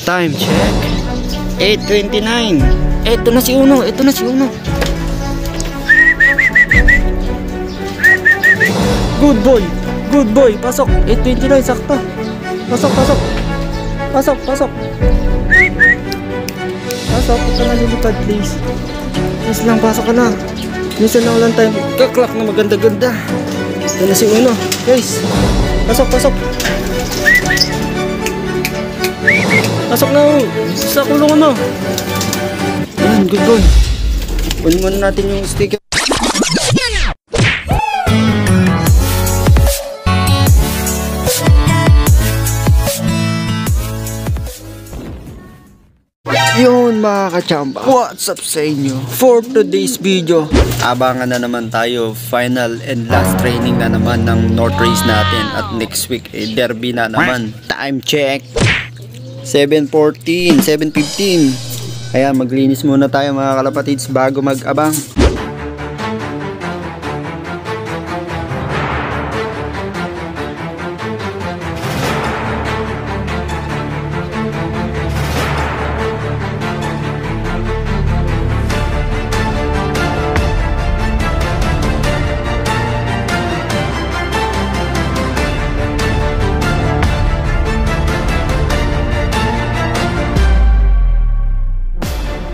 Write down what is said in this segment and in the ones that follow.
Time check. 8:29. Ito na si Uno. Ito na si Uno. Good boy. Good boy. Pasok. 8:29. Sakto. Pasok, pasok. Pasok, pasok. Pasok. Ito na lilipad, please. Please lang, pasok ka na. Minsan na lang tayo kaklak na maganda-ganda. Ito na si Uno. Guys. Pasok, pasok. Pasok na. Sa kulungan na. Ayan, good boy. Kunin muna natin yung sticker. Yun mga kachamba, what's up sa inyo? For today's video, abangan na naman tayo. Final and last training na naman ng North Race natin. At next week, derby na naman. Time check 7:14, 7:15. Kaya maglinis muna tayo mga kalapatids bago mag-abang.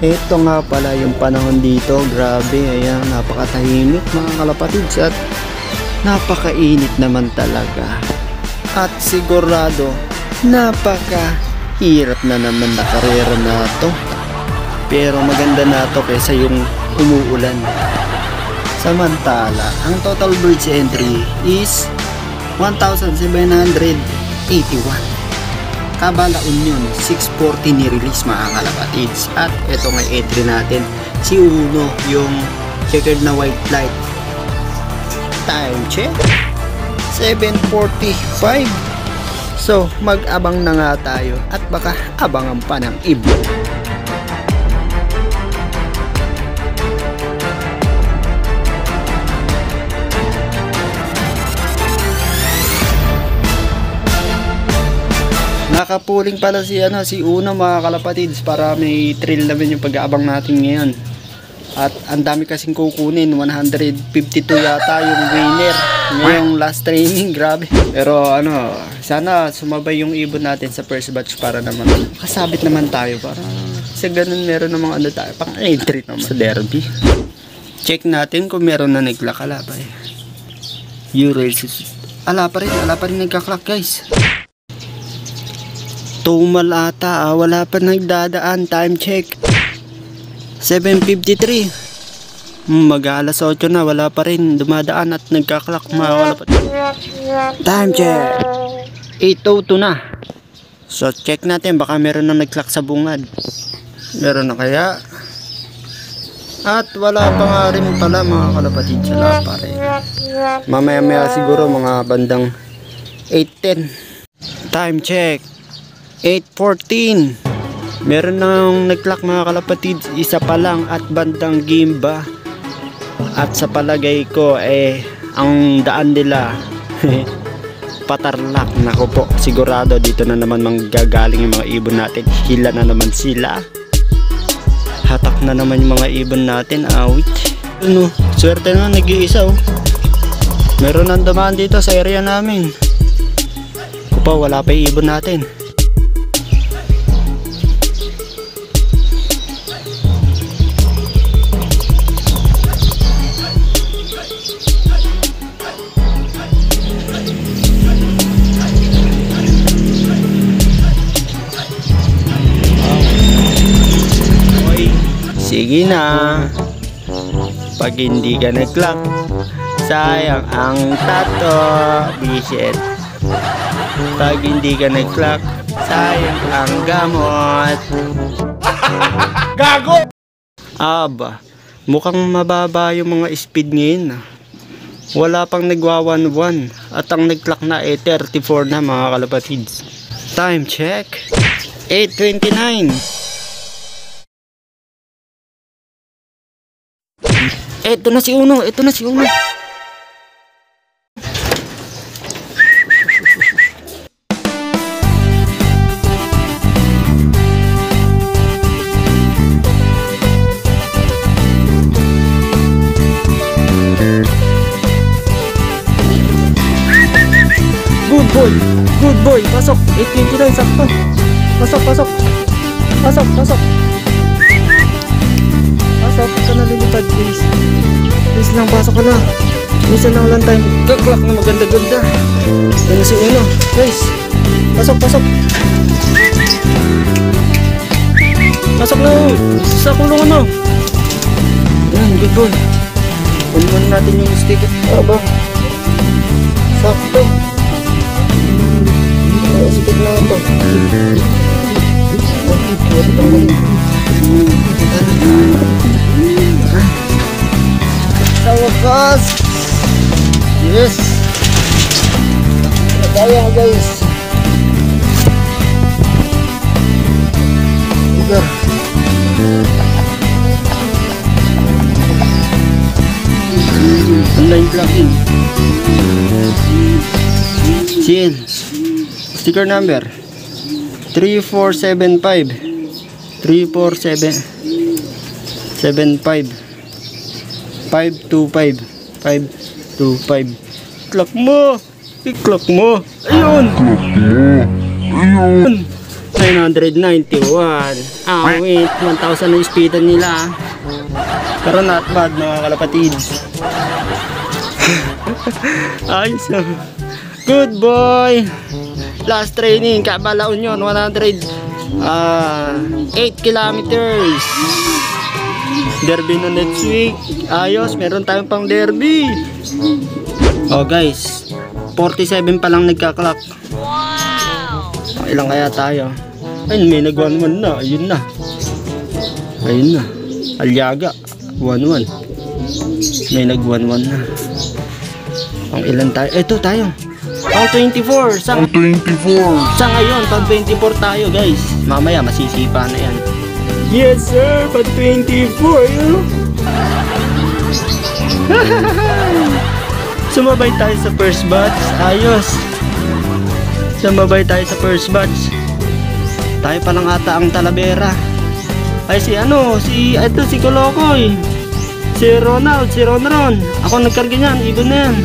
Ito nga pala yung panahon dito, grabe, ayan, napakatahimik mga kalapatids at napakainit naman talaga. At sigurado, napakahirap na naman na karera na to. Pero maganda na to kaysa yung umuulan. Samantala, ang total birds entry is 1,781. Kabala Union 640 ni-release mga kalapatids. At ito nga entry natin, si Uno, yung checkered na white light. Time check 7:45. So mag-abang na nga tayo at baka abangan pa ng iba. Nakapuling pala si Uno mga kalapatids para may thrill naman yung pag-aabang natin ngayon. At ang dami kasing kukunin, 152 yata yung winner ngayong last training, grabe. Pero sana sumabay yung ibon natin sa first batch para naman kasabit naman tayo para sa ganun meron namang tayo pang entry naman sa derby. Check natin kung meron na nagklakala pa ala pa rin nagkaklak guys. Tumal ata, wala pa nagdadaan. Time check 7:53. Mag-alas 8 na, wala pa rin dumadaan at nagkaklak. Wala pa. Time check 8:02 na. So check natin, baka meron na nagklak sa bungad. Meron na kaya? At wala pa nga rin pala mga kalapatids, wala pa rin. Mamaya siguro mga bandang 8:10. Time check 8:14. Meron nang nagklak mga kalapatids, isa pa lang at bandang Gimba. At sa palagay ko ang daan nila Patarlak. Nako po, sigurado dito na naman manggagaling yung mga ibon natin. Hila na naman sila. Hatak na naman yung mga ibon natin. Awit. Swerte na nag-iisa Meron nang dumaan dito sa area namin. Kupa, wala pa yung ibon natin. Sige na. Pag hindi ka nag-clock, sayang ang tato. Bisit. Pag hindi ka nag-clock, sayang ang gamot. Gago! Aba, mukhang mababa yung mga speed ngayon. Wala pang nagwa-1-1 at ang nag-clock na 34 na mga kalapatids. Time check 8:29. Ito na si Uno, ito na si Uno. 8:29, sakto. Pasok. Pasok. Pasok ka na, lilipad, please. Please lang, pasok ka na. Minsan lang lang tayo magkaklak na maganda-ganda. Yan si Uno. Guys, pasok. Pasok na. Sa kulungan mo. Yan, good boy. Punuan natin yung stick. Aba. Sakto. Sikit na ito. Sa wakas. Yes. Kaya guys. Udah. Online plugin. Seal. Sticker number 3475 525. Clock mo. I-clock mo. Ayun. 991. Wait. 1,000 na speedan nila. Pero not bad mga kalapatid. Ayos na. Good boy. Last training, Cabala Union, 108 kilometers. Derby na next week. Ayos, meron tayong pang derby. Oh guys, 47 pa lang nagka-clock. Ilang kaya tayo? Ayun, may nag-1-1 na. Ayun na. Alyaga, 1-1. May nag-1-1 na. Ang ilan tayo? Ito tayo. Pang 24. Sa ngayon, pang 24 tayo guys. Mamaya masisipa na yan. Yes sir, pang 24. Sumabay tayo sa first batch. Ayos. Sumabay tayo sa first batch. Tayo pa lang ata ang Talavera. Ay si Kolokoy. Si Ronald, si Ronron. Ako nagkarga niyan, ibon na yan.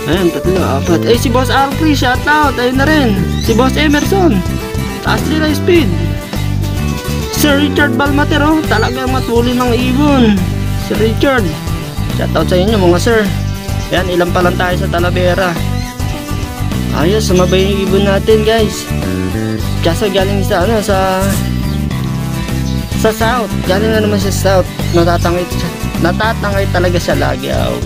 Ayan, 3, 4. Eh, si Boss Alfred, shoutout. Ayun na rin. Si Boss Emerson. Taas nila speed. Sir Richard Balmater, oh. Talagang matuli ng ibon. Sir Richard. Shoutout sa inyo, mga sir. Ayan, ilan pa lang tayo sa Talavera. Ayos, sumabay yung ibon natin, guys. Kaso galing sa South. Galing na naman sa South. Natatangay talaga siya lagi, oh.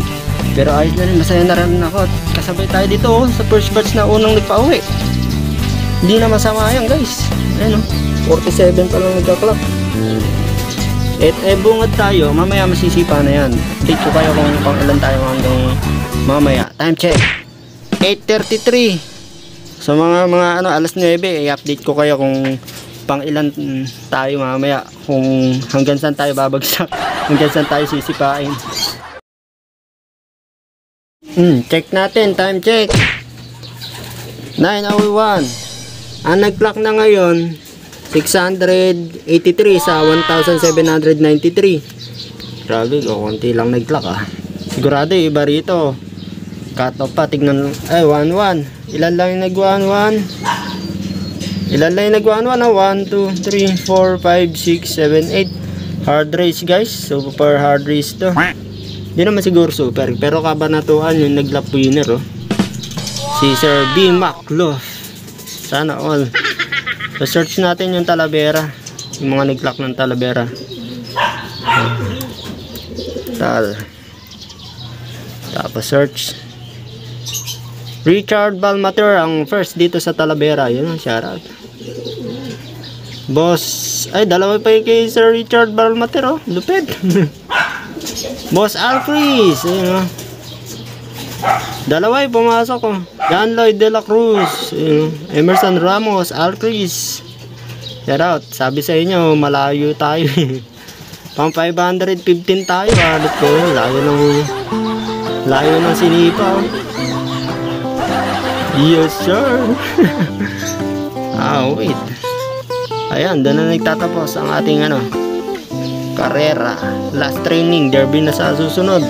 Pero ayos na rin, masaya na rin ako. Kasabay tayo dito sa first batch na unang nagpa-uwi. Hindi na masama yan guys. Ayan 47 pa lang nagka-clock. Bungad tayo, mamaya masisipa na yan. Update ko kayo kung pang ilan tayo hanggang mamaya. Time check 8:33. So mga alas 9, i-update ko kayo kung pang ilan tayo mamaya. Kung hanggang saan tayo babagsak, hanggang saan tayo sisipain. Check natin, time check 9:01. Ang nag-clock na ngayon 683 sa 1,793. Grabe, konti lang nag-clock Sigurado iba rito. Cut off pa, tignan. 1-1. Ilan lang yung nag-1-1? 1, 2, 3, 4, 5, 6, 7, 8. Hard race guys, super hard race to. Di naman siguro super, pero kabanatuan yung nag-lap winner si Sir B. Maclof. Sana all. So search natin yung Talavera, yung mga nag-clock ng Talavera. Tapos search Richard Balmater ang first dito sa Talavera. Yun ang shoutout. Boss, ay dalawa pa yung kay Sir Richard Balmater, lupit. Boss Alfred, ayun dalawa yung pumasok John Lloyd de la Cruz, Emerson Ramos, Alfred. Shoutout, sabi sa inyo malayo tayo pang 515 tayo layo ng sinipa Yes sir. Wait. Ayan, doon na nagtatapos ang ating karera. Last training, derby na sa susunod.